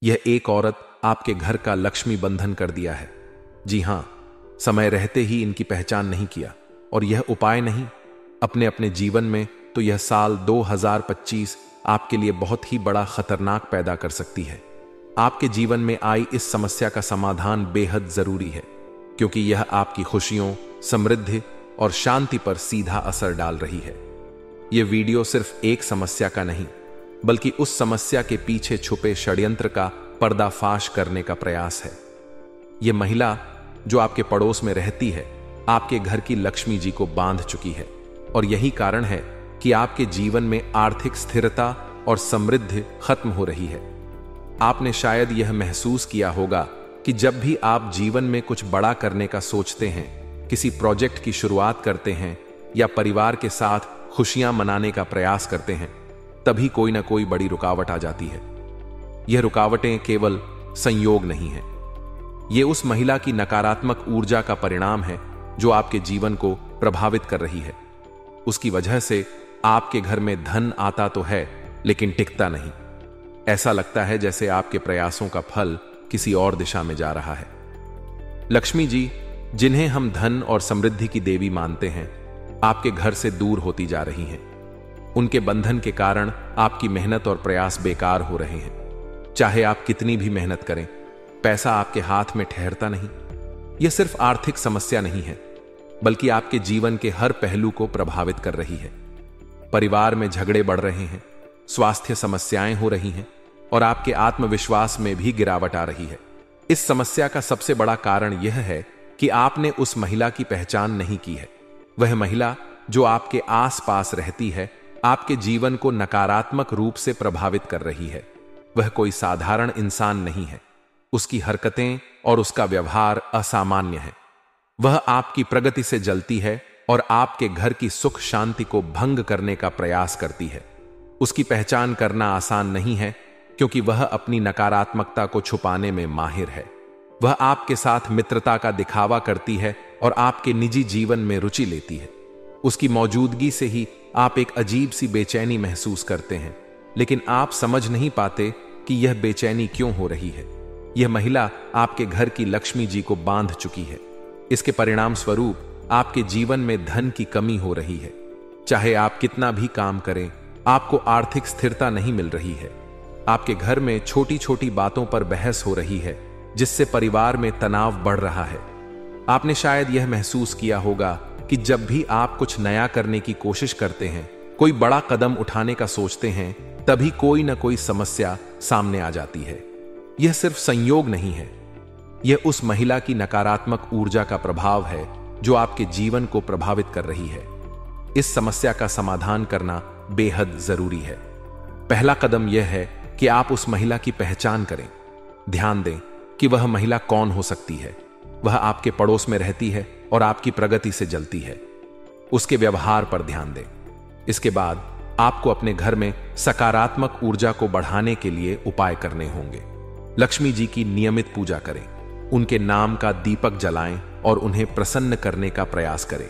यह एक औरत आपके घर का लक्ष्मी बंधन कर दिया है। जी हां, समय रहते ही इनकी पहचान नहीं किया, और यह उपाय नहीं, अपने अपने जीवन में तो यह साल 2025 आपके लिए बहुत ही बड़ा खतरनाक पैदा कर सकती है। आपके जीवन में आई इस समस्या का समाधान बेहद जरूरी है, क्योंकि यह आपकी खुशियों, समृद्धि और शांति पर सीधा असर डाल रही है। यह वीडियो सिर्फ एक समस्या का नहीं, बल्कि उस समस्या के पीछे छुपे षड्यंत्र का पर्दाफाश करने का प्रयास है। यह महिला जो आपके पड़ोस में रहती है, आपके घर की लक्ष्मी जी को बांध चुकी है, और यही कारण है कि आपके जीवन में आर्थिक स्थिरता और समृद्धि खत्म हो रही है। आपने शायद यह महसूस किया होगा कि जब भी आप जीवन में कुछ बड़ा करने का सोचते हैं, किसी प्रोजेक्ट की शुरुआत करते हैं या परिवार के साथ खुशियां मनाने का प्रयास करते हैं, तभी कोई ना कोई बड़ी रुकावट आ जाती है। यह रुकावटें केवल संयोग नहीं है, ये उस महिला की नकारात्मक ऊर्जा का परिणाम है जो आपके जीवन को प्रभावित कर रही है। उसकी वजह से आपके घर में धन आता तो है, लेकिन टिकता नहीं। ऐसा लगता है जैसे आपके प्रयासों का फल किसी और दिशा में जा रहा है। लक्ष्मी जी, जिन्हें हम धन और समृद्धि की देवी मानते हैं, आपके घर से दूर होती जा रही हैं। उनके बंधन के कारण आपकी मेहनत और प्रयास बेकार हो रहे हैं। चाहे आप कितनी भी मेहनत करें, पैसा आपके हाथ में ठहरता नहीं। यह सिर्फ आर्थिक समस्या नहीं है, बल्कि आपके जीवन के हर पहलू को प्रभावित कर रही है। परिवार में झगड़े बढ़ रहे हैं, स्वास्थ्य समस्याएं हो रही हैं, और आपके आत्मविश्वास में भी गिरावट आ रही है। इस समस्या का सबसे बड़ा कारण यह है कि आपने उस महिला की पहचान नहीं की है। वह महिला जो आपके आसपास रहती है, आपके जीवन को नकारात्मक रूप से प्रभावित कर रही है। वह कोई साधारण इंसान नहीं है। उसकी हरकतें और उसका व्यवहार असामान्य है। वह आपकी प्रगति से जलती है और आपके घर की सुख शांति को भंग करने का प्रयास करती है। उसकी पहचान करना आसान नहीं है, क्योंकि वह अपनी नकारात्मकता को छुपाने में माहिर है। वह आपके साथ मित्रता का दिखावा करती है और आपके निजी जीवन में रुचि लेती है। उसकी मौजूदगी से ही आप एक अजीब सी बेचैनी महसूस करते हैं, लेकिन आप समझ नहीं पाते कि यह बेचैनी क्यों हो रही है। यह महिला आपके घर की लक्ष्मी जी को बांध चुकी है। इसके परिणाम स्वरूप आपके जीवन में धन की कमी हो रही है। चाहे आप कितना भी काम करें, आपको आर्थिक स्थिरता नहीं मिल रही है। आपके घर में छोटी छोटी बातों पर बहस हो रही है, जिससे परिवार में तनाव बढ़ रहा है। आपने शायद यह महसूस किया होगा कि जब भी आप कुछ नया करने की कोशिश करते हैं, कोई बड़ा कदम उठाने का सोचते हैं, तभी कोई ना कोई समस्या सामने आ जाती है। यह सिर्फ संयोग नहीं है, यह उस महिला की नकारात्मक ऊर्जा का प्रभाव है जो आपके जीवन को प्रभावित कर रही है। इस समस्या का समाधान करना बेहद जरूरी है। पहला कदम यह है कि आप उस महिला की पहचान करें। ध्यान दें कि वह महिला कौन हो सकती है। वह आपके पड़ोस में रहती है और आपकी प्रगति से जलती है। उसके व्यवहार पर ध्यान दें। इसके बाद आपको अपने घर में सकारात्मक ऊर्जा को बढ़ाने के लिए उपाय करने होंगे। लक्ष्मी जी की नियमित पूजा करें, उनके नाम का दीपक जलाएं और उन्हें प्रसन्न करने का प्रयास करें।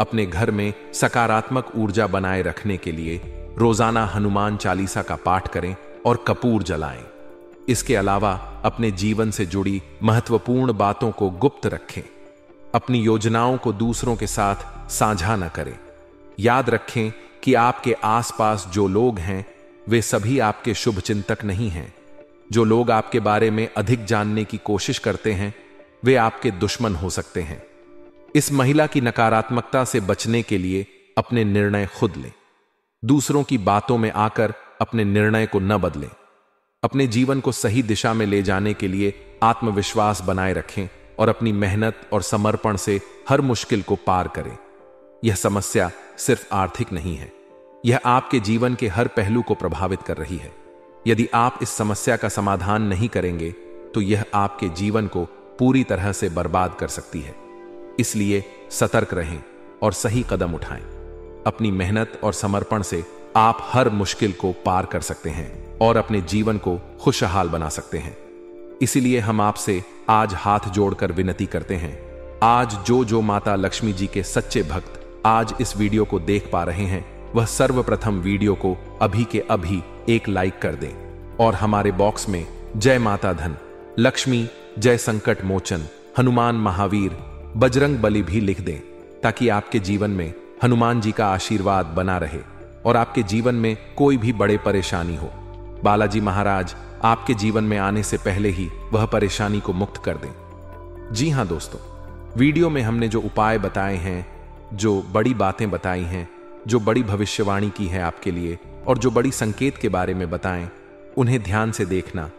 अपने घर में सकारात्मक ऊर्जा बनाए रखने के लिए रोजाना हनुमान चालीसा का पाठ करें और कपूर जलाएं। इसके अलावा अपने जीवन से जुड़ी महत्वपूर्ण बातों को गुप्त रखें। अपनी योजनाओं को दूसरों के साथ साझा न करें। याद रखें कि आपके आसपास जो लोग हैं, वे सभी आपके शुभ चिंतक नहीं हैं। जो लोग आपके बारे में अधिक जानने की कोशिश करते हैं, वे आपके दुश्मन हो सकते हैं। इस महिला की नकारात्मकता से बचने के लिए अपने निर्णय खुद लें। दूसरों की बातों में आकर अपने निर्णय को न बदलें। अपने जीवन को सही दिशा में ले जाने के लिए आत्मविश्वास बनाए रखें और अपनी मेहनत और समर्पण से हर मुश्किल को पार करें। यह समस्या सिर्फ आर्थिक नहीं है, यह आपके जीवन के हर पहलू को प्रभावित कर रही है। यदि आप इस समस्या का समाधान नहीं करेंगे, तो यह आपके जीवन को पूरी तरह से बर्बाद कर सकती है। इसलिए सतर्क रहें और सही कदम उठाएं। अपनी मेहनत और समर्पण से आप हर मुश्किल को पार कर सकते हैं और अपने जीवन को खुशहाल बना सकते हैं। इसीलिए हम आपसे आज हाथ जोड़कर विनती करते हैं। आज जो माता लक्ष्मी जी के सच्चे भक्त आज इस वीडियो को देख पा रहे हैं, वह सर्वप्रथम वीडियो को अभी के अभी एक लाइक कर दें और हमारे बॉक्स में जय माता धन, लक्ष्मी, जय संकट मोचन, हनुमान महावीर, बजरंग बली भी लिख दें, ताकि आपके जीवन में हनुमान जी का आशीर्वाद बना रहे और आपके जीवन में कोई भी बड़े परेशानी हो, बालाजी महाराज आपके जीवन में आने से पहले ही वह परेशानी को मुक्त कर दें। जी हां दोस्तों, वीडियो में हमने जो उपाय बताए हैं, जो बड़ी बातें बताई हैं, जो बड़ी भविष्यवाणी की है आपके लिए और जो बड़ी संकेत के बारे में बताएं, उन्हें ध्यान से देखना।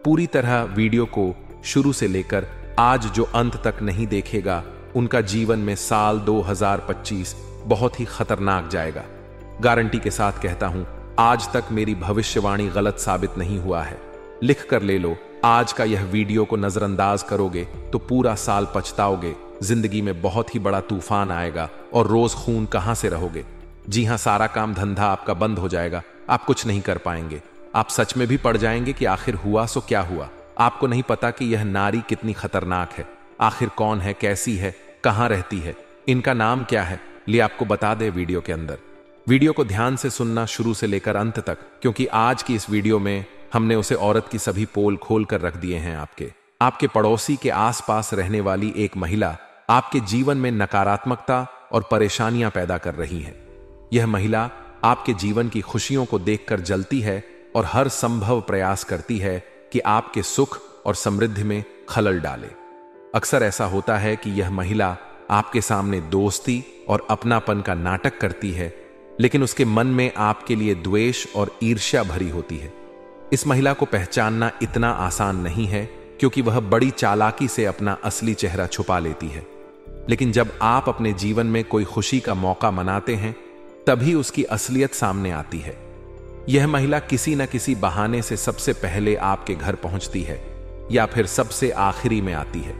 पूरी तरह वीडियो को शुरू से लेकर आज जो अंत तक नहीं देखेगा, उनका जीवन में साल 2025 बहुत ही खतरनाक जाएगा। गारंटी के साथ कहता हूं, आज तक मेरी भविष्यवाणी गलत साबित नहीं हुआ है। लिख कर ले लो, आज का यह वीडियो को नजरअंदाज करोगे तो पूरा साल पछताओगे, जिंदगी में बहुत ही बड़ा तूफान आएगा और रोज खून कहां से रहोगे। जी हां, सारा काम धंधा आपका बंद हो जाएगा, आप कुछ नहीं कर पाएंगे। आप सच में भी पड़ जाएंगे कि आखिर हुआ सो क्या हुआ। आपको नहीं पता कि यह नारी कितनी खतरनाक है, आखिर कौन है, कैसी है, कहां रहती है, इनका नाम क्या है, लिए आपको बता दे वीडियो के अंदर। वीडियो को ध्यान से सुनना शुरू से लेकर अंत तक, क्योंकि आज की इस वीडियो में हमने उसे औरत की सभी पोल खोल कर रख दिए हैं। आपके पड़ोसी के आसपास रहने वाली एक महिला आपके जीवन में नकारात्मकता और परेशानियां पैदा कर रही है। यह महिला आपके जीवन की खुशियों को देखकर जलती है और हर संभव प्रयास करती है कि आपके सुख और समृद्धि में खलल डाले। अक्सर ऐसा होता है कि यह महिला आपके सामने दोस्ती और अपनापन का नाटक करती है, लेकिन उसके मन में आपके लिए द्वेष और ईर्ष्या भरी होती है। इस महिला को पहचानना इतना आसान नहीं है, क्योंकि वह बड़ी चालाकी से अपना असली चेहरा छुपा लेती है। लेकिन जब आप अपने जीवन में कोई खुशी का मौका मनाते हैं, तभी उसकी असलियत सामने आती है। यह महिला किसी न किसी बहाने से सबसे पहले आपके घर पहुंचती है या फिर सबसे आखिरी में आती है।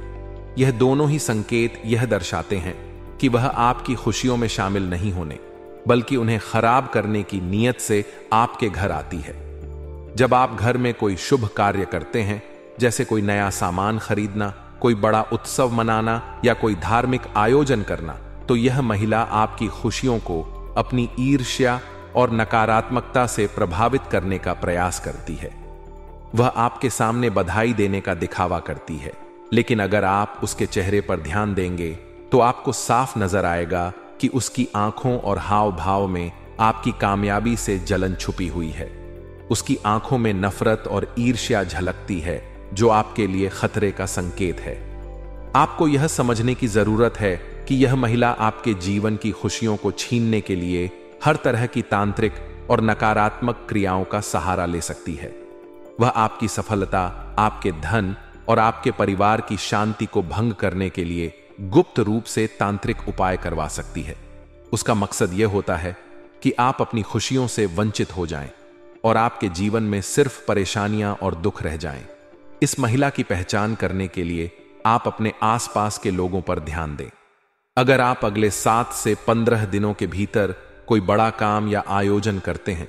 यह दोनों ही संकेत यह दर्शाते हैं कि वह आपकी खुशियों में शामिल नहीं होने, बल्कि उन्हें खराब करने की नीयत से आपके घर आती है। जब आप घर में कोई शुभ कार्य करते हैं, जैसे कोई नया सामान खरीदना, कोई बड़ा उत्सव मनाना या कोई धार्मिक आयोजन करना, तो यह महिला आपकी खुशियों को अपनी ईर्ष्या और नकारात्मकता से प्रभावित करने का प्रयास करती है। वह आपके सामने बधाई देने का दिखावा करती है, लेकिन अगर आप उसके चेहरे पर ध्यान देंगे तो आपको साफ नजर आएगा कि उसकी आंखों और हाव भाव में आपकी कामयाबी से जलन छुपी हुई है। उसकी आंखों में नफरत और ईर्ष्या झलकती है, जो आपके लिए खतरे का संकेत है। आपको यह समझने की जरूरत है कि यह महिला आपके जीवन की खुशियों को छीनने के लिए हर तरह की तांत्रिक और नकारात्मक क्रियाओं का सहारा ले सकती है। वह आपकी सफलता, आपके धन और आपके परिवार की शांति को भंग करने के लिए गुप्त रूप से तांत्रिक उपाय करवा सकती है। उसका मकसद यह होता है कि आप अपनी खुशियों से वंचित हो जाएं और आपके जीवन में सिर्फ परेशानियां और दुख रह जाएं। इस महिला की पहचान करने के लिए आप अपने आसपास के लोगों पर ध्यान दें। अगर आप अगले 7 से 15 दिनों के भीतर कोई बड़ा काम या आयोजन करते हैं,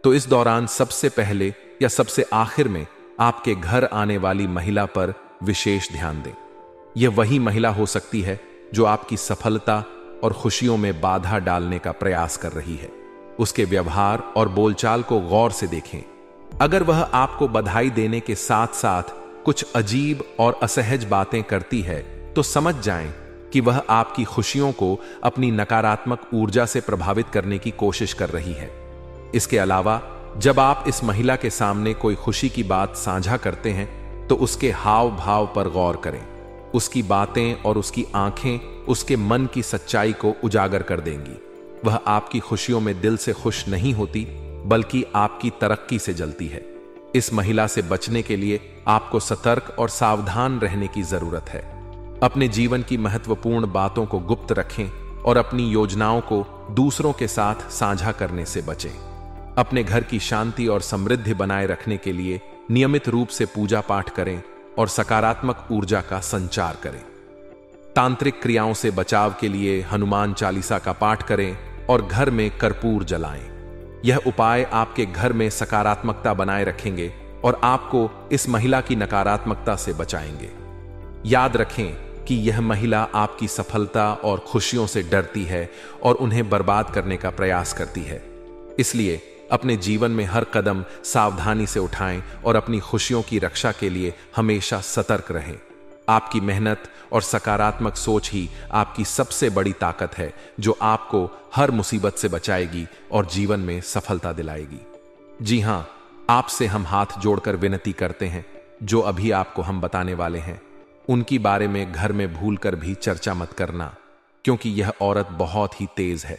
तो इस दौरान सबसे पहले या सबसे आखिर में आपके घर आने वाली महिला पर विशेष ध्यान दें। यह वही महिला हो सकती है जो आपकी सफलता और खुशियों में बाधा डालने का प्रयास कर रही है। उसके व्यवहार और बोलचाल को गौर से देखें। अगर वह आपको बधाई देने के साथ साथ कुछ अजीब और असहज बातें करती है, तो समझ जाएं कि वह आपकी खुशियों को अपनी नकारात्मक ऊर्जा से प्रभावित करने की कोशिश कर रही है। इसके अलावा जब आप इस महिला के सामने कोई खुशी की बात साझा करते हैं, तो उसके हाव भाव पर गौर करें। उसकी बातें और उसकी आंखें उसके मन की सच्चाई को उजागर कर देंगी। वह आपकी खुशियों में दिल से खुश नहीं होती, बल्कि आपकी तरक्की से जलती है। इस महिला से बचने के लिए आपको सतर्क और सावधान रहने की जरूरत है। अपने जीवन की महत्वपूर्ण बातों को गुप्त रखें और अपनी योजनाओं को दूसरों के साथ साझा करने से बचें। अपने घर की शांति और समृद्धि बनाए रखने के लिए नियमित रूप से पूजा पाठ करें और सकारात्मक ऊर्जा का संचार करें। तांत्रिक क्रियाओं से बचाव के लिए हनुमान चालीसा का पाठ करें और घर में कर्पूर जलाएं। यह उपाय आपके घर में सकारात्मकता बनाए रखेंगे और आपको इस महिला की नकारात्मकता से बचाएंगे। याद रखें कि यह महिला आपकी सफलता और खुशियों से डरती है और उन्हें बर्बाद करने का प्रयास करती है। इसलिए अपने जीवन में हर कदम सावधानी से उठाएं और अपनी खुशियों की रक्षा के लिए हमेशा सतर्क रहें। आपकी मेहनत और सकारात्मक सोच ही आपकी सबसे बड़ी ताकत है, जो आपको हर मुसीबत से बचाएगी और जीवन में सफलता दिलाएगी। जी हां, आपसे हम हाथ जोड़कर विनती करते हैं, जो अभी आपको हम बताने वाले हैं उनकी बारे में घर में भूलकर भी चर्चा मत करना, क्योंकि यह औरत बहुत ही तेज है।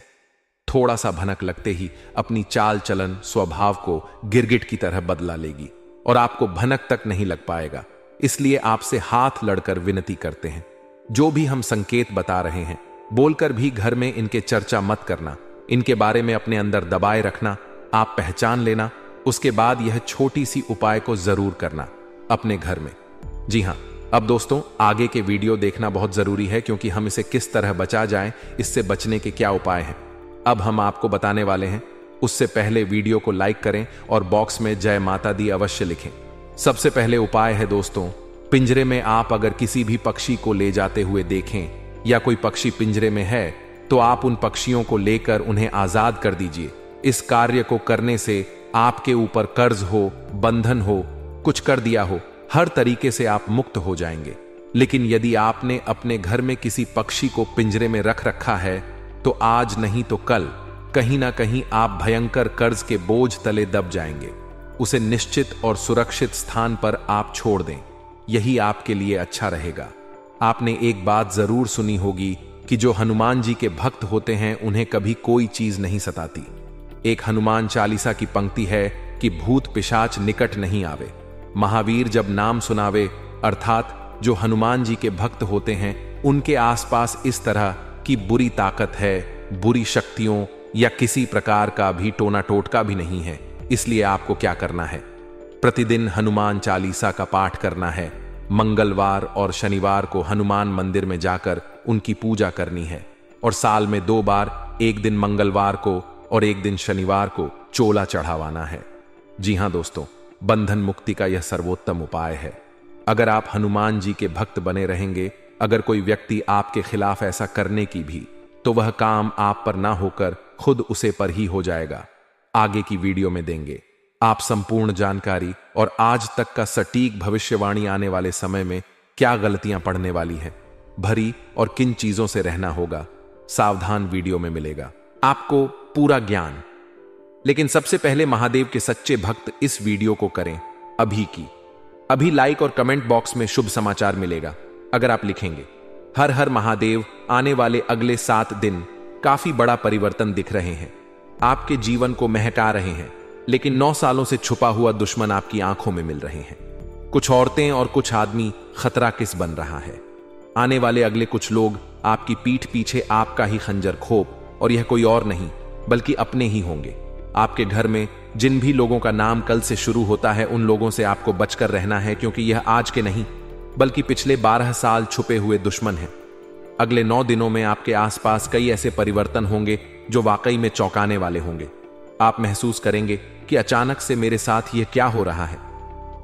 थोड़ा सा भनक लगते ही अपनी चाल चलन स्वभाव को गिरगिट की तरह बदला लेगी और आपको भनक तक नहीं लग पाएगा। इसलिए आपसे हाथ लड़कर विनती करते हैं, जो भी हम संकेत बता रहे हैं बोलकर भी घर में इनके चर्चा मत करना, इनके बारे में अपने अंदर दबाए रखना। आप पहचान लेना, उसके बाद यह छोटी सी उपाय को जरूर करना अपने घर में। जी हां, अब दोस्तों आगे के वीडियो देखना बहुत जरूरी है, क्योंकि हम इसे किस तरह बचा जाए, इससे बचने के क्या उपाय हैं, अब हम आपको बताने वाले हैं। उससे पहले वीडियो को लाइक करें और बॉक्स में जय माता दी अवश्य लिखें। सबसे पहले उपाय है दोस्तों, पिंजरे में आप अगर किसी भी पक्षी को ले जाते हुए देखें या कोई पक्षी पिंजरे में है, तो आप उन पक्षियों को लेकर उन्हें आजाद कर दीजिए। इस कार्य को करने से आपके ऊपर कर्ज हो, बंधन हो, कुछ कर दिया हो, हर तरीके से आप मुक्त हो जाएंगे। लेकिन यदि आपने अपने घर में किसी पक्षी को पिंजरे में रख रखा है, तो आज नहीं तो कल कहीं ना कहीं आप भयंकर कर्ज के बोझ तले दब जाएंगे। उसे निश्चित और सुरक्षित स्थान पर आप छोड़ दें, यही आपके लिए अच्छा रहेगा। आपने एक बात जरूर सुनी होगी कि जो हनुमान जी के भक्त होते हैं उन्हें कभी कोई चीज नहीं सताती। एक हनुमान चालीसा की पंक्ति है कि भूत पिशाच निकट नहीं आवे। महावीर जब नाम सुनावे, अर्थात जो हनुमान जी के भक्त होते हैं उनके आसपास इस तरह की बुरी ताकत है, बुरी शक्तियों या किसी प्रकार का भी टोना टोटका भी नहीं है। इसलिए आपको क्या करना है, प्रतिदिन हनुमान चालीसा का पाठ करना है। मंगलवार और शनिवार को हनुमान मंदिर में जाकर उनकी पूजा करनी है और साल में 2 बार, एक दिन मंगलवार को और एक दिन शनिवार को चोला चढ़ावाना है। जी हां दोस्तों, बंधन मुक्ति का यह सर्वोत्तम उपाय है। अगर आप हनुमान जी के भक्त बने रहेंगे, अगर कोई व्यक्ति आपके खिलाफ ऐसा करने की भी, तो वह काम आप पर ना होकर खुद उसे पर ही हो जाएगा। आगे की वीडियो में देंगे आप संपूर्ण जानकारी और आज तक का सटीक भविष्यवाणी आने वाले समय में क्या गलतियां पड़ने वाली हैं भरी और किन चीजों से रहना होगा। सावधान वीडियो में मिलेगा आपको पूरा ज्ञान। लेकिन सबसे पहले महादेव के सच्चे भक्त इस वीडियो को करें अभी लाइक और कमेंट बॉक्स में शुभ समाचार मिलेगा। अगर आप लिखेंगे हर हर महादेव, आने वाले अगले 7 दिन काफी बड़ा परिवर्तन दिख रहे हैं, आपके जीवन को महका रहे हैं। लेकिन 9 सालों से छुपा हुआ दुश्मन आपकी आंखों में मिल रहे हैं। कुछ औरतें और कुछ आदमी खतरा किस बन रहा है। आने वाले अगले कुछ लोग आपकी पीठ पीछे आपका ही खंजर खोप, और यह कोई और नहीं बल्कि अपने ही होंगे। आपके घर में जिन भी लोगों का नाम कल से शुरू होता है, उन लोगों से आपको बचकर रहना है, क्योंकि यह आज के नहीं बल्कि पिछले 12 साल छुपे हुए दुश्मन हैं। अगले 9 दिनों में आपके आसपास कई ऐसे परिवर्तन होंगे जो वाकई में चौंकाने वाले होंगे। आप महसूस करेंगे कि अचानक से मेरे साथ यह क्या हो रहा है।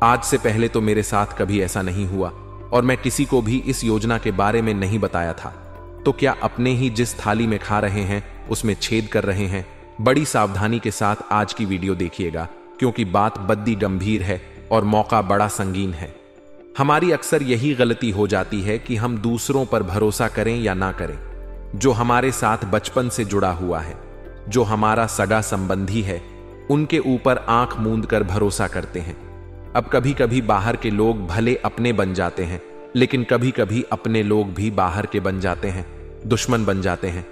आज से पहले तो मेरे साथ कभी ऐसा नहीं हुआ और मैं किसी को भी इस योजना के बारे में नहीं बताया था। तो क्या अपने ही जिस थाली में खा रहे हैं उसमें छेद कर रहे हैं? बड़ी सावधानी के साथ आज की वीडियो देखिएगा, क्योंकि बात बद्दी गंभीर है और मौका बड़ा संगीन है। हमारी अक्सर यही गलती हो जाती है कि हम दूसरों पर भरोसा करें या ना करें। जो हमारे साथ बचपन से जुड़ा हुआ है, जो हमारा सगा संबंधी है, उनके ऊपर आंख मूंद कर भरोसा करते हैं। अब कभी कभी बाहर के लोग भले अपने बन जाते हैं, लेकिन कभी कभी अपने लोग भी बाहर के बन जाते हैं, दुश्मन बन जाते हैं।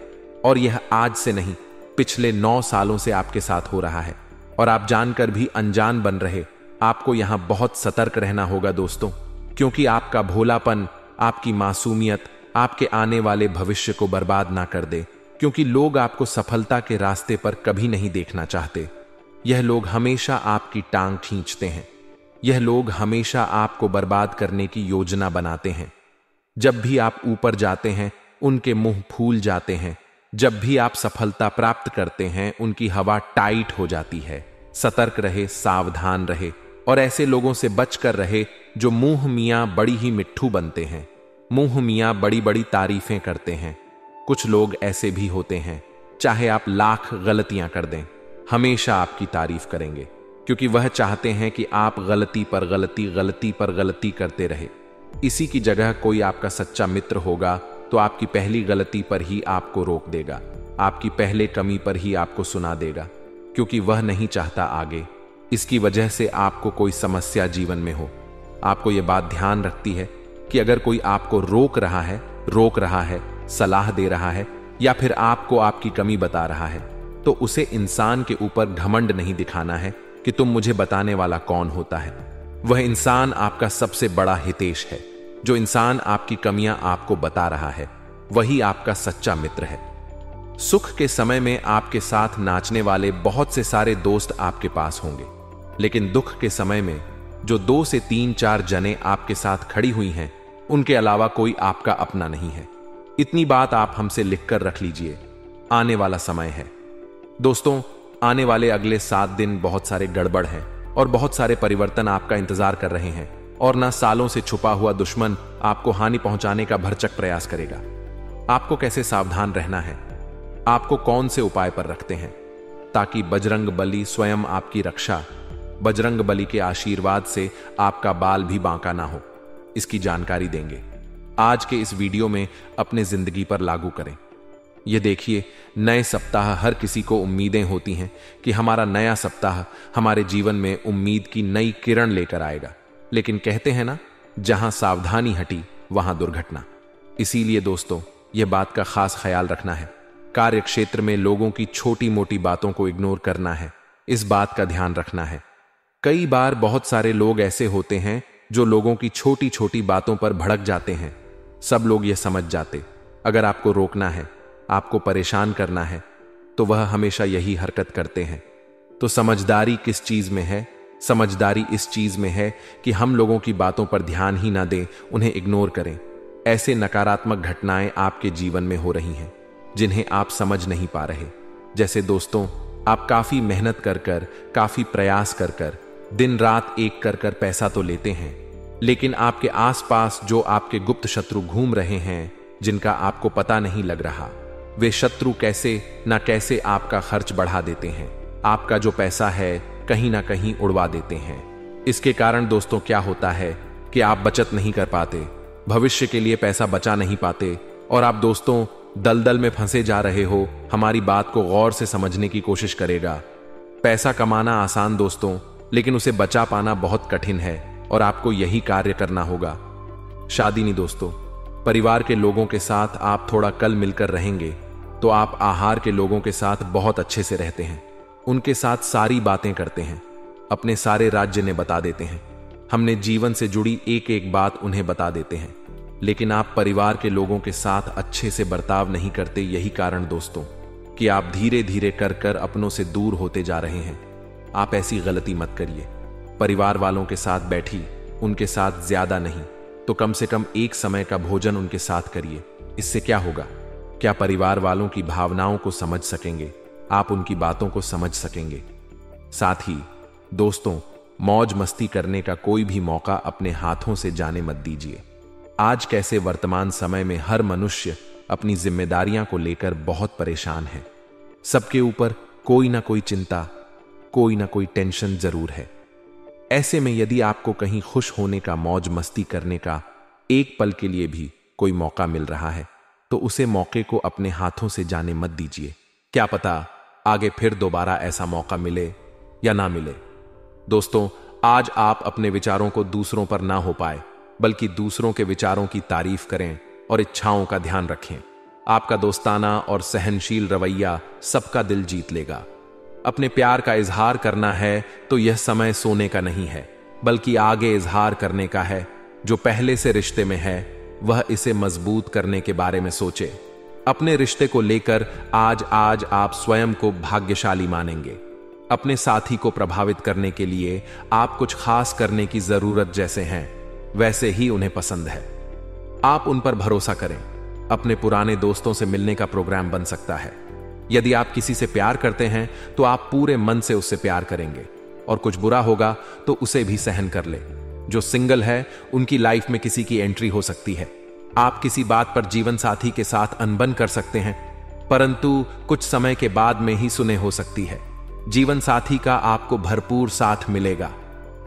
और यह आज से नहीं, पिछले 9 सालों से आपके साथ हो रहा है और आप जानकर भी अनजान बन रहे। आपको यहां बहुत सतर्क रहना होगा दोस्तों, क्योंकि आपका भोलापन, आपकी मासूमियत आपके आने वाले भविष्य को बर्बाद ना कर दे। क्योंकि लोग आपको सफलता के रास्ते पर कभी नहीं देखना चाहते। यह लोग हमेशा आपकी टांग खींचते हैं। यह लोग हमेशा आपको बर्बाद करने की योजना बनाते हैं। जब भी आप ऊपर जाते हैं, उनके मुंह फूल जाते हैं। जब भी आप सफलता प्राप्त करते हैं, उनकी हवा टाइट हो जाती है। सतर्क रहे, सावधान रहे और ऐसे लोगों से बचकर रहे जो मुंह मियां बड़ी ही मिट्ठू बनते हैं, मुंह मियां बड़ी बड़ी तारीफें करते हैं। कुछ लोग ऐसे भी होते हैं, चाहे आप लाख गलतियां कर दें, हमेशा आपकी तारीफ करेंगे, क्योंकि वह चाहते हैं कि आप गलती पर गलती, गलती पर गलती करते रहे। इसी की जगह कोई आपका सच्चा मित्र होगा तो आपकी पहली गलती पर ही आपको रोक देगा, आपकी पहले कमी पर ही आपको सुना देगा, क्योंकि वह नहीं चाहता आगे इसकी वजह से आपको कोई समस्या जीवन में हो। आपको यह बात ध्यान रखती है कि अगर कोई आपको रोक रहा है, सलाह दे रहा है या फिर आपको आपकी कमी बता रहा है, तो उसे इंसान के ऊपर घमंड नहीं दिखाना है कि तुम मुझे बताने वाला कौन होता है। वह इंसान आपका सबसे बड़ा हितैषी है। जो इंसान आपकी कमियां आपको बता रहा है वही आपका सच्चा मित्र है। सुख के समय में आपके साथ नाचने वाले बहुत से सारे दोस्त आपके पास होंगे, लेकिन दुख के समय में जो 2 से 3-4 जने आपके साथ खड़ी हुई हैं, उनके अलावा कोई आपका अपना नहीं है। इतनी बात आप हमसे लिखकर रख लीजिए। आने वाला समय है दोस्तों, आने वाले अगले 7 दिन बहुत सारे गड़बड़ हैं और बहुत सारे परिवर्तन आपका इंतजार कर रहे हैं, और ना सालों से छुपा हुआ दुश्मन आपको हानि पहुंचाने का भरचक प्रयास करेगा। आपको कैसे सावधान रहना है, आपको कौन से उपाय पर रखते हैं ताकि बजरंग बली स्वयं आपकी रक्षा, बजरंग बली के आशीर्वाद से आपका बाल भी बांका ना हो, इसकी जानकारी देंगे। आज के इस वीडियो में अपने जिंदगी पर लागू करें। यह देखिए, नए सप्ताह हर किसी को उम्मीदें होती हैं कि हमारा नया सप्ताह हमारे जीवन में उम्मीद की नई किरण लेकर आएगा, लेकिन कहते हैं ना, जहां सावधानी हटी वहां दुर्घटना। इसीलिए दोस्तों, यह बात का खास ख्याल रखना है। कार्य क्षेत्र में लोगों की छोटी मोटी बातों को इग्नोर करना है, इस बात का ध्यान रखना है। कई बार बहुत सारे लोग ऐसे होते हैं जो लोगों की छोटी छोटी बातों पर भड़क जाते हैं। सब लोग यह समझ जाते, अगर आपको रोकना है, आपको परेशान करना है, तो वह हमेशा यही हरकत करते हैं। तो समझदारी किस चीज में है? समझदारी इस चीज में है कि हम लोगों की बातों पर ध्यान ही ना दें, उन्हें इग्नोर करें। ऐसे नकारात्मक घटनाएं आपके जीवन में हो रही हैं जिन्हें आप समझ नहीं पा रहे। जैसे दोस्तों, आप काफी मेहनत कर कर, काफी प्रयास कर कर, दिन रात एक कर कर पैसा तो लेते हैं, लेकिन आपके आसपास जो आपके गुप्त शत्रु घूम रहे हैं, जिनका आपको पता नहीं लग रहा, वे शत्रु कैसे ना कैसे आपका खर्च बढ़ा देते हैं, आपका जो पैसा है कहीं ना कहीं उड़वा देते हैं। इसके कारण दोस्तों क्या होता है कि आप बचत नहीं कर पाते, भविष्य के लिए पैसा बचा नहीं पाते, और आप दोस्तों दलदल में फंसे जा रहे हो। हमारी बात को गौर से समझने की कोशिश करेगा। पैसा कमाना आसान दोस्तों, लेकिन उसे बचा पाना बहुत कठिन है, और आपको यही कार्य करना होगा। शादी नहीं दोस्तों, परिवार के लोगों के साथ आप थोड़ा कल मिलकर रहेंगे तो आप आहार के लोगों के साथ बहुत अच्छे से रहते हैं, उनके साथ सारी बातें करते हैं, अपने सारे राज्य ने बता देते हैं, हमने जीवन से जुड़ी एक एक बात उन्हें बता देते हैं, लेकिन आप परिवार के लोगों के साथ अच्छे से बर्ताव नहीं करते। यही कारण दोस्तों कि आप धीरे धीरे कर कर अपनों से दूर होते जा रहे हैं। आप ऐसी गलती मत करिए। परिवार वालों के साथ बैठी, उनके साथ ज्यादा नहीं तो कम से कम एक समय का भोजन उनके साथ करिए। इससे क्या होगा, क्या परिवार वालों की भावनाओं को समझ सकेंगे, आप उनकी बातों को समझ सकेंगे। साथ ही दोस्तों, मौज मस्ती करने का कोई भी मौका अपने हाथों से जाने मत दीजिए। आज कैसे वर्तमान समय में हर मनुष्य अपनी जिम्मेदारियां को लेकर बहुत परेशान है। सबके ऊपर कोई ना कोई चिंता, कोई ना कोई टेंशन जरूर है। ऐसे में यदि आपको कहीं खुश होने का, मौज मस्ती करने का एक पल के लिए भी कोई मौका मिल रहा है, तो उसे मौके को अपने हाथों से जाने मत दीजिए। क्या पता आगे फिर दोबारा ऐसा मौका मिले या ना मिले। दोस्तों, आज आप अपने विचारों को दूसरों पर ना हो पाए, बल्कि दूसरों के विचारों की तारीफ करें और इच्छाओं का ध्यान रखें। आपका दोस्ताना और सहनशील रवैया सबका दिल जीत लेगा। अपने प्यार का इजहार करना है तो यह समय सोने का नहीं है, बल्कि आगे इजहार करने का है। जो पहले से रिश्ते में है वह इसे मजबूत करने के बारे में सोचे। अपने रिश्ते को लेकर आज आप स्वयं को भाग्यशाली मानेंगे। अपने साथी को प्रभावित करने के लिए आप कुछ खास करने की जरूरत जैसे हैं, वैसे ही उन्हें पसंद है। आप उन पर भरोसा करें। अपने पुराने दोस्तों से मिलने का प्रोग्राम बन सकता है। यदि आप किसी से प्यार करते हैं तो आप पूरे मन से उससे प्यार करेंगे, और कुछ बुरा होगा तो उसे भी सहन कर ले। जो सिंगल है उनकी लाइफ में किसी की एंट्री हो सकती है। आप किसी बात पर जीवन साथी के साथ अनबन कर सकते हैं, परंतु कुछ समय के बाद में ही सुने हो सकती है। जीवन साथी का आपको भरपूर साथ मिलेगा।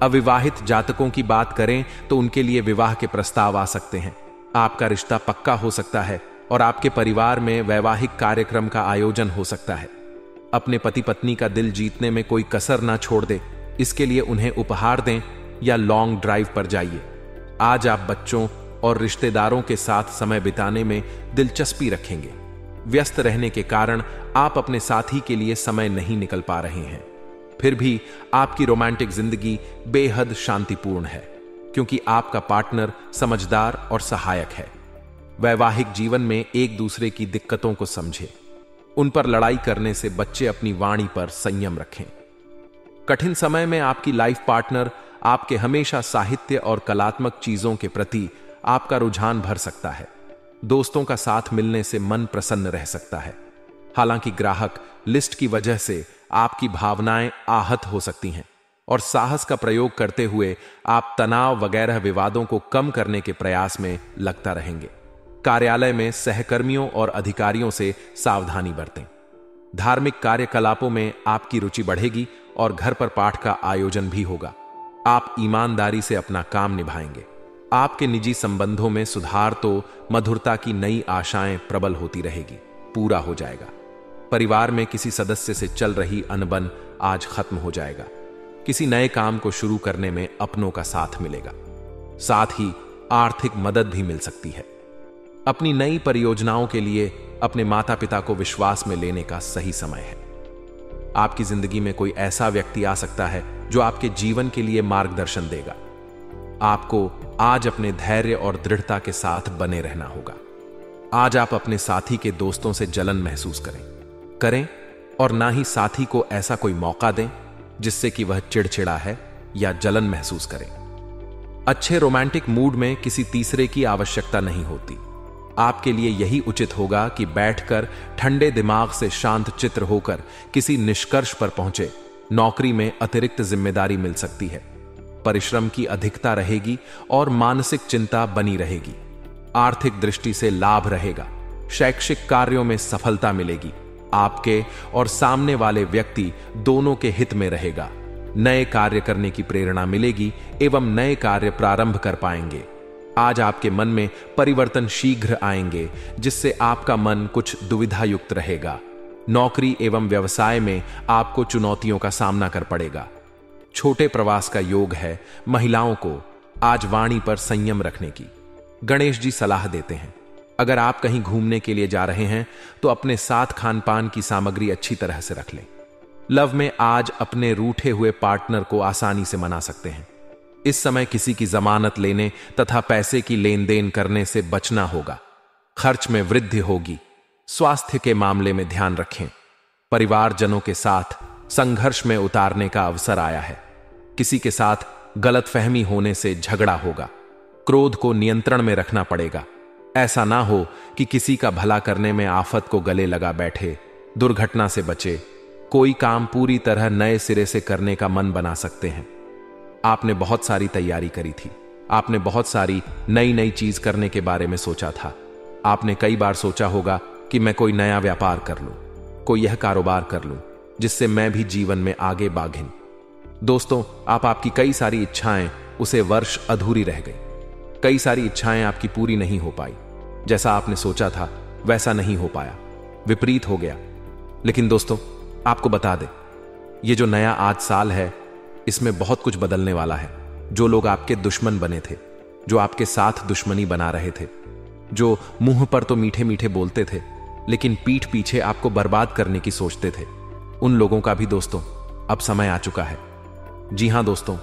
अविवाहित जातकों की बात करें तो उनके लिए विवाह के प्रस्ताव आ सकते हैं। आपका रिश्ता पक्का हो सकता है और आपके परिवार में वैवाहिक कार्यक्रम का आयोजन हो सकता है। अपने पति पत्नी का दिल जीतने में कोई कसर ना छोड़ दे, इसके लिए उन्हें उपहार दें या लॉन्ग ड्राइव पर जाइए। आज आप बच्चों और रिश्तेदारों के साथ समय बिताने में दिलचस्पी रखेंगे। व्यस्त रहने के कारण आप अपने साथी के लिए समय नहीं निकल पा रहे हैं। फिर भी आपकी रोमांटिक जिंदगी बेहद शांतिपूर्ण है, क्योंकि आपका पार्टनर समझदार और सहायक है। वैवाहिक जीवन में एक दूसरे की दिक्कतों को समझें। उन पर लड़ाई करने से बच्चे अपनी वाणी पर संयम रखें। कठिन समय में आपकी लाइफ पार्टनर आपके हमेशा साहित्य और कलात्मक चीजों के प्रति आपका रुझान भर सकता है। दोस्तों का साथ मिलने से मन प्रसन्न रह सकता है। हालांकि ग्राहक लिस्ट की वजह से आपकी भावनाएं आहत हो सकती हैं और साहस का प्रयोग करते हुए आप तनाव वगैरह विवादों को कम करने के प्रयास में लगता रहेंगे। कार्यालय में सहकर्मियों और अधिकारियों से सावधानी बरतें। धार्मिक कार्यकलापों में आपकी रुचि बढ़ेगी और घर पर पाठ का आयोजन भी होगा। आप ईमानदारी से अपना काम निभाएंगे। आपके निजी संबंधों में सुधार तो मधुरता की नई आशाएं प्रबल होती रहेगी, पूरा हो जाएगा। परिवार में किसी सदस्य से चल रही अनबन आज खत्म हो जाएगा। किसी नए काम को शुरू करने में अपनों का साथ मिलेगा। साथ ही आर्थिक मदद भी मिल सकती है। अपनी नई परियोजनाओं के लिए अपने माता पिता को विश्वास में लेने का सही समय है। आपकी जिंदगी में कोई ऐसा व्यक्ति आ सकता है जो आपके जीवन के लिए मार्गदर्शन देगा। आपको आज अपने धैर्य और दृढ़ता के साथ बने रहना होगा। आज आप अपने साथी के दोस्तों से जलन महसूस करें और ना ही साथी को ऐसा कोई मौका दें जिससे कि वह चिड़चिड़ा है या जलन महसूस करे। अच्छे रोमांटिक मूड में किसी तीसरे की आवश्यकता नहीं होती। आपके लिए यही उचित होगा कि बैठकर ठंडे दिमाग से शांत चित्र होकर किसी निष्कर्ष पर पहुंचे। नौकरी में अतिरिक्त जिम्मेदारी मिल सकती है, परिश्रम की अधिकता रहेगी और मानसिक चिंता बनी रहेगी। आर्थिक दृष्टि से लाभ रहेगा। शैक्षिक कार्यों में सफलता मिलेगी। आपके और सामने वाले व्यक्ति दोनों के हित में रहेगा। नए कार्य करने की प्रेरणा मिलेगी एवं नए कार्य प्रारंभ कर पाएंगे। आज आपके मन में परिवर्तन शीघ्र आएंगे, जिससे आपका मन कुछ दुविधा युक्त रहेगा। नौकरी एवं व्यवसाय में आपको चुनौतियों का सामना कर पड़ेगा। छोटे प्रवास का योग है। महिलाओं को आज वाणी पर संयम रखने की गणेश जी सलाह देते हैं। अगर आप कहीं घूमने के लिए जा रहे हैं तो अपने साथ खान पान की सामग्री अच्छी तरह से रख लें। लव में आज अपने रूठे हुए पार्टनर को आसानी से मना सकते हैं। इस समय किसी की जमानत लेने तथा पैसे की लेन देन करने से बचना होगा। खर्च में वृद्धि होगी। स्वास्थ्य के मामले में ध्यान रखें। परिवारजनों के साथ संघर्ष में उतारने का अवसर आया है। किसी के साथ गलतफहमी होने से झगड़ा होगा। क्रोध को नियंत्रण में रखना पड़ेगा। ऐसा ना हो कि किसी का भला करने में आफत को गले लगा बैठे। दुर्घटना से बचे। कोई काम पूरी तरह नए सिरे से करने का मन बना सकते हैं। आपने बहुत सारी तैयारी करी थी। आपने बहुत सारी नई नई चीज करने के बारे में सोचा था। आपने कई बार सोचा होगा कि मैं कोई नया व्यापार कर लूं, कोई यह कारोबार कर लूं जिससे मैं भी जीवन में आगे बाघिन। दोस्तों, आपकी कई सारी इच्छाएं उसे वर्ष अधूरी रह गई। कई सारी इच्छाएं आपकी पूरी नहीं हो पाई। जैसा आपने सोचा था वैसा नहीं हो पाया, विपरीत हो गया। लेकिन दोस्तों, आपको बता दें, ये जो नया आज साल है, इसमें बहुत कुछ बदलने वाला है। जो लोग आपके दुश्मन बने थे, जो आपके साथ दुश्मनी बना रहे थे, जो मुंह पर तो मीठे मीठे बोलते थे लेकिन पीठ पीछे आपको बर्बाद करने की सोचते थे, उन लोगों का भी दोस्तों अब समय आ चुका है। जी हां दोस्तों,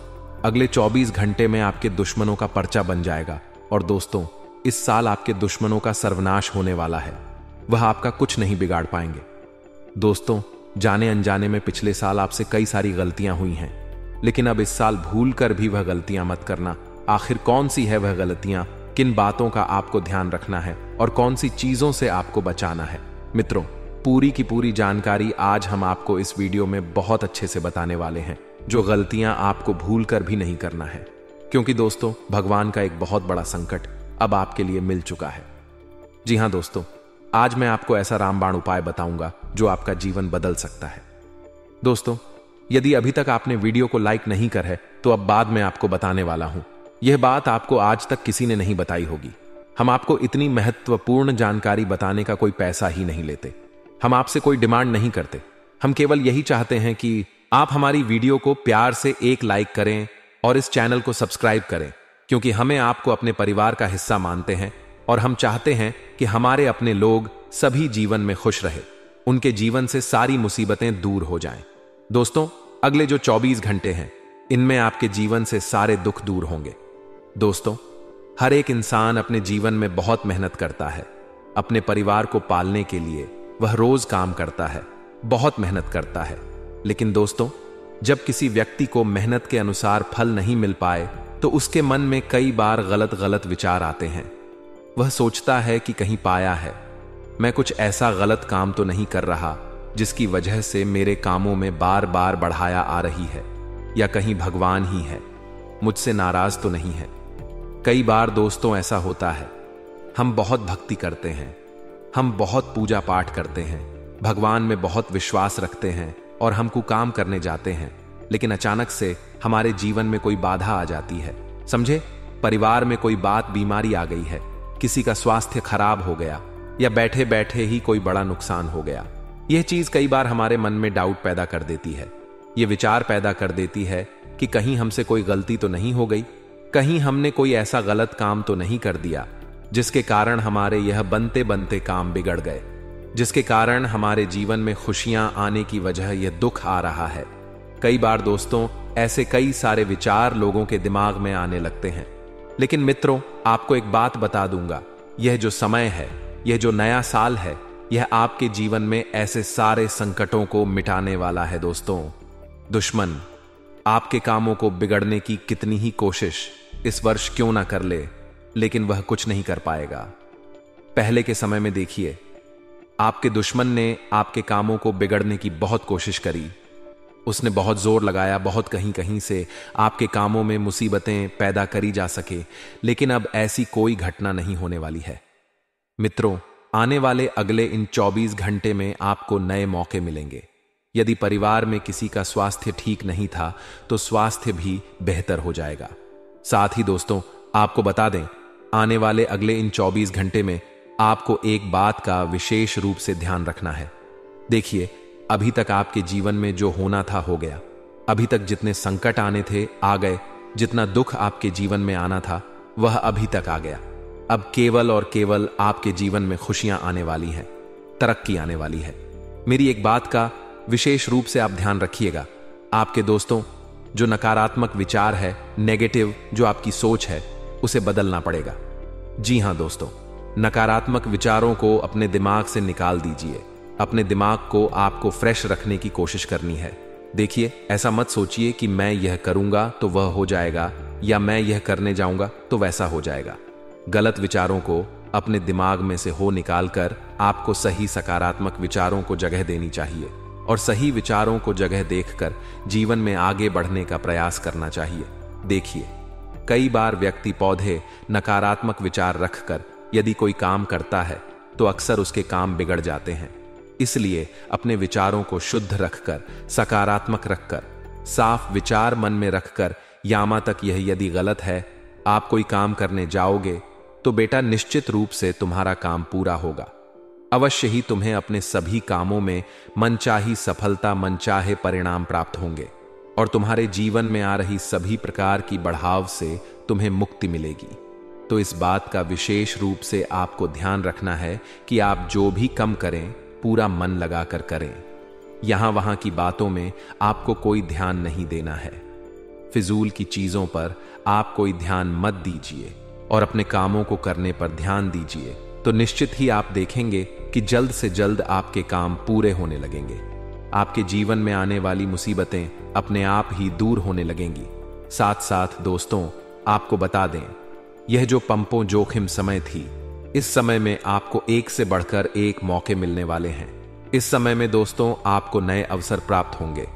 अगले 24 घंटे में आपके दुश्मनों का पर्चा बन जाएगा। और दोस्तों, इस साल आपके दुश्मनों का सर्वनाश होने वाला है। वह आपका कुछ नहीं बिगाड़ पाएंगे। दोस्तों, जाने अनजाने में पिछले साल आपसे कई सारी गलतियां हुई हैं, लेकिन अब इस साल भूल कर भी वह गलतियां मत करना। आखिर कौन सी है वह गलतियां, किन बातों का आपको ध्यान रखना है और कौन सी चीजों से आपको बचाना है। मित्रों, पूरी की पूरी जानकारी आज हम आपको इस वीडियो में बहुत अच्छे से बताने वाले हैं, जो गलतियां आपको भूल कर भी नहीं करना है। क्योंकि दोस्तों, भगवान का एक बहुत बड़ा संकट अब आपके लिए मिल चुका है। जी हां दोस्तों, आज मैं आपको ऐसा रामबाण उपाय बताऊंगा जो आपका जीवन बदल सकता है। दोस्तों, यदि अभी तक आपने वीडियो को लाइक नहीं कर है तो अब बाद में आपको बताने वाला हूं। यह बात आपको आज तक किसी ने नहीं बताई होगी। हम आपको इतनी महत्वपूर्ण जानकारी बताने का कोई पैसा ही नहीं लेते। हम आपसे कोई डिमांड नहीं करते। हम केवल यही चाहते हैं कि आप हमारी वीडियो को प्यार से एक लाइक करें और इस चैनल को सब्सक्राइब करें, क्योंकि हमें आपको अपने परिवार का हिस्सा मानते हैं और हम चाहते हैं कि हमारे अपने लोग सभी जीवन में खुश रहे, उनके जीवन से सारी मुसीबतें दूर हो जाएं। दोस्तों, अगले जो 24 घंटे हैं इनमें आपके जीवन से सारे दुख दूर होंगे। दोस्तों, हर एक इंसान अपने जीवन में बहुत मेहनत करता है। अपने परिवार को पालने के लिए वह रोज काम करता है, बहुत मेहनत करता है। लेकिन दोस्तों, जब किसी व्यक्ति को मेहनत के अनुसार फल नहीं मिल पाए तो उसके मन में कई बार गलत गलत विचार आते हैं। वह सोचता है कि कहीं पाया है, मैं कुछ ऐसा गलत काम तो नहीं कर रहा जिसकी वजह से मेरे कामों में बार बार बढ़ाया आ रही है, या कहीं भगवान ही है, मुझसे नाराज तो नहीं है। कई बार दोस्तों ऐसा होता है, हम बहुत भक्ति करते हैं, हम बहुत पूजा पाठ करते हैं, भगवान में बहुत विश्वास रखते हैं और हम काम करने जाते हैं, लेकिन अचानक से हमारे जीवन में कोई बाधा आ जाती है। समझे, परिवार में कोई बात बीमारी आ गई है, किसी का स्वास्थ्य खराब हो गया, या बैठे बैठे ही कोई बड़ा नुकसान हो गया। यह चीज कई बार हमारे मन में डाउट पैदा कर देती है। यह विचार पैदा कर देती है कि कहीं हमसे कोई गलती तो नहीं हो गई, कहीं हमने कोई ऐसा गलत काम तो नहीं कर दिया जिसके कारण हमारे यह बनते बनते काम बिगड़ गए, जिसके कारण हमारे जीवन में खुशियां आने की वजह यह दुख आ रहा है। कई बार दोस्तों ऐसे कई सारे विचार लोगों के दिमाग में आने लगते हैं। लेकिन मित्रों, आपको एक बात बता दूंगा, यह जो समय है, यह जो नया साल है, यह आपके जीवन में ऐसे सारे संकटों को मिटाने वाला है। दोस्तों, दुश्मन आपके कामों को बिगड़ने की कितनी ही कोशिश इस वर्ष क्यों ना कर ले, लेकिन वह कुछ नहीं कर पाएगा। पहले के समय में देखिए, आपके दुश्मन ने आपके कामों को बिगड़ने की बहुत कोशिश करी। उसने बहुत जोर लगाया, बहुत कहीं कहीं से आपके कामों में मुसीबतें पैदा करी जा सके, लेकिन अब ऐसी कोई घटना नहीं होने वाली है। मित्रों, आने वाले अगले इन 24 घंटे में आपको नए मौके मिलेंगे। यदि परिवार में किसी का स्वास्थ्य ठीक नहीं था तो स्वास्थ्य भी बेहतर हो जाएगा। साथ ही दोस्तों, आपको बता दें, आने वाले अगले इन 24 घंटे में आपको एक बात का विशेष रूप से ध्यान रखना है। देखिए, अभी तक आपके जीवन में जो होना था हो गया। अभी तक जितने संकट आने थे आ गए, जितना दुख आपके जीवन में आना था वह अभी तक आ गया। अब केवल और केवल आपके जीवन में खुशियां आने वाली हैं, तरक्की आने वाली है। मेरी एक बात का विशेष रूप से आप ध्यान रखिएगा। आपके दोस्तों, जो नकारात्मक विचार है, नेगेटिव जो आपकी सोच है, उसे बदलना पड़ेगा। जी हां दोस्तों, नकारात्मक विचारों को अपने दिमाग से निकाल दीजिए। अपने दिमाग को आपको फ्रेश रखने की कोशिश करनी है। देखिए, ऐसा मत सोचिए कि मैं यह करूंगा तो वह हो जाएगा, या मैं यह करने जाऊंगा तो वैसा हो जाएगा। गलत विचारों को अपने दिमाग में से हो निकालकर आपको सही सकारात्मक विचारों को जगह देनी चाहिए, और सही विचारों को जगह देखकर जीवन में आगे बढ़ने का प्रयास करना चाहिए। देखिए, कई बार व्यक्ति पौधे नकारात्मक विचार रखकर यदि कोई काम करता है तो अक्सर उसके काम बिगड़ जाते हैं। इसलिए अपने विचारों को शुद्ध रखकर, सकारात्मक रखकर, साफ विचार मन में रखकर, यामा तक यह यदि गलत है, आप कोई काम करने जाओगे तो बेटा निश्चित रूप से तुम्हारा काम पूरा होगा। अवश्य ही तुम्हें अपने सभी कामों में मनचाही सफलता, मनचाहे परिणाम प्राप्त होंगे, और तुम्हारे जीवन में आ रही सभी प्रकार की बढ़ाव से तुम्हें मुक्ति मिलेगी। तो इस बात का विशेष रूप से आपको ध्यान रखना है कि आप जो भी कम करें पूरा मन लगाकर करें। यहां वहां की बातों में आपको कोई ध्यान नहीं देना है। फिजूल की चीजों पर आप कोई ध्यान मत दीजिए और अपने कामों को करने पर ध्यान दीजिए। तो निश्चित ही आप देखेंगे कि जल्द से जल्द आपके काम पूरे होने लगेंगे। आपके जीवन में आने वाली मुसीबतें अपने आप ही दूर होने लगेंगी। साथ साथ दोस्तों, आपको बता दें, यह जो पंपों जोखिम समय थी, इस समय में आपको एक से बढ़कर एक मौके मिलने वाले हैं। इस समय में दोस्तों आपको नए अवसर प्राप्त होंगे।